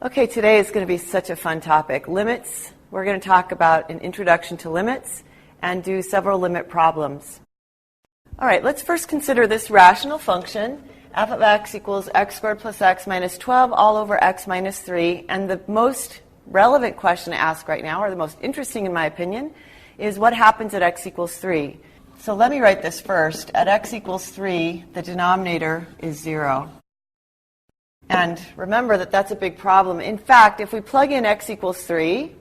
Okay, today is going to be such a fun topic. Limits. We're going to talk about an introduction to limits and do several limit problems. All right, let's first consider this rational function, f of x equals x squared plus x minus 12 all over x minus 3. And the most relevant question to ask right now, or the most interesting in my opinion, is what happens at x equals 3. So let me write this first. At x equals 3, the denominator is 0. And remember that that's a big problem. In fact, if we plug in x equals 3,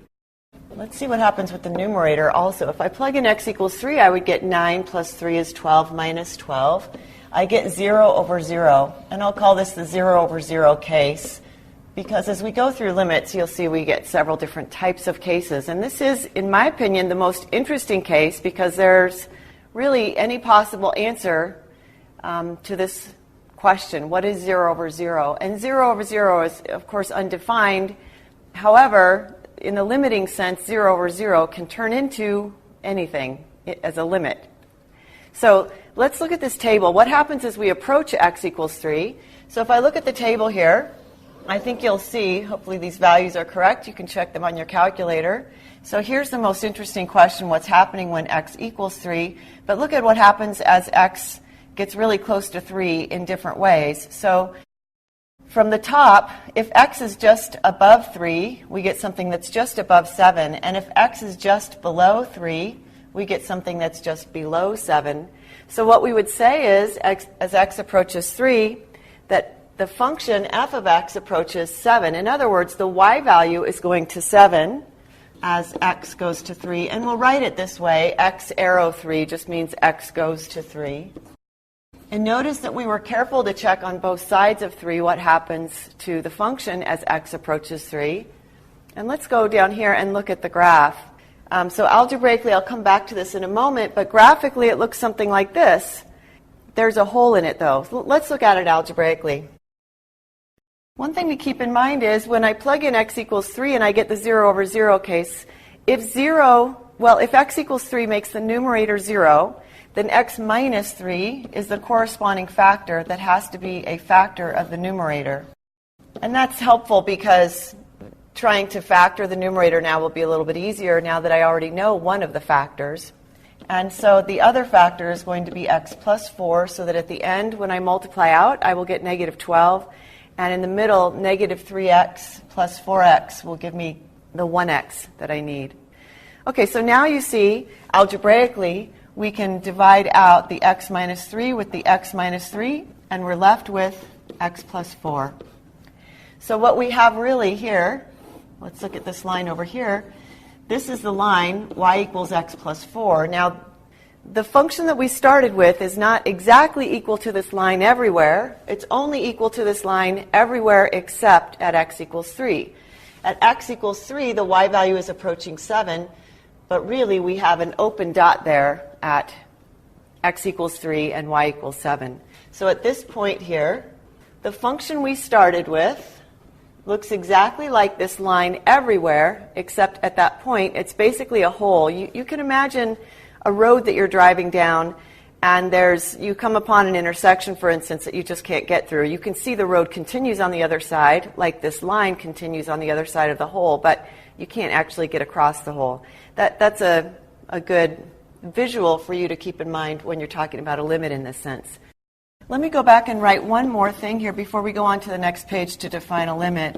let's see what happens with the numerator also. If I plug in x equals 3, I would get 9 plus 3 is 12 minus 12. I get 0 over 0. And I'll call this the 0 over 0 case, because as we go through limits, you'll see we get several different types of cases. And this is, in my opinion, the most interesting case because there's really any possible answer to this question. What is 0 over 0? And 0 over 0 is, of course, undefined. However, in the limiting sense, 0 over 0 can turn into anything as a limit. So let's look at this table. What happens as we approach x equals 3? So if I look at the table here, I think you'll see, hopefully these values are correct. You can check them on your calculator. So here's the most interesting question, what's happening when x equals 3. But look at what happens as x gets really close to 3 in different ways. So from the top, if x is just above 3, we get something that's just above 7. And if x is just below 3, we get something that's just below 7. So what we would say is, as x approaches 3, that the function f of x approaches 7. In other words, the y value is going to 7 as x goes to 3. And we'll write it this way. X arrow 3 just means x goes to 3. And notice that we were careful to check on both sides of 3 what happens to the function as x approaches 3. And let's go down here and look at the graph. So algebraically, I'll come back to this in a moment, but graphically it looks something like this. There's a hole in it, though. Let's look at it algebraically. One thing to keep in mind is when I plug in x equals 3 and I get the 0 over 0 case, if x equals 3 makes the numerator 0, then x minus 3 is the corresponding factor that has to be a factor of the numerator. And that's helpful because trying to factor the numerator now will be a little bit easier now that I already know one of the factors. And so the other factor is going to be x plus 4, so that at the end, when I multiply out, I will get negative 12. And in the middle, negative 3x plus 4x will give me the 1x that I need. Okay, so now you see, algebraically, we can divide out the x minus 3 with the x minus 3, and we're left with x plus 4. So what we have really here, let's look at this line over here. This is the line y equals x plus 4. Now, the function that we started with is not exactly equal to this line everywhere. It's only equal to this line everywhere except at x equals 3. At x equals 3, the y value is approaching 7, but really we have an open dot there at x equals 3 and y equals 7. So at this point here, the function we started with looks exactly like this line everywhere, except at that point, it's basically a hole. You can imagine a road that you're driving down, and you come upon an intersection, for instance, that you just can't get through. You can see the road continues on the other side, like this line continues on the other side of the hole, but you can't actually get across the hole. That's a good visual for you to keep in mind when you're talking about a limit in this sense. Let me go back and write one more thing here before we go on to the next page to define a limit.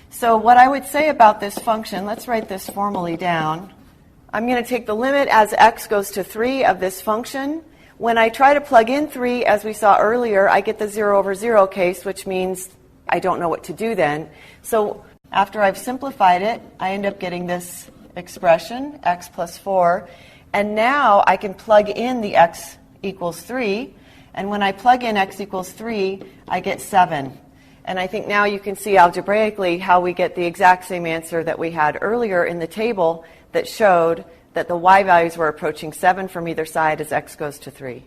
So what I would say about this function, let's write this formally down. I'm going to take the limit as x goes to 3 of this function. When I try to plug in 3, as we saw earlier, I get the 0 over 0 case, which means I don't know what to do then. So after I've simplified it, I end up getting this expression, x plus 4. And now I can plug in the x equals 3. And when I plug in x equals 3, I get 7. And I think now you can see algebraically how we get the exact same answer that we had earlier in the table that showed that the y values were approaching 7 from either side as x goes to 3.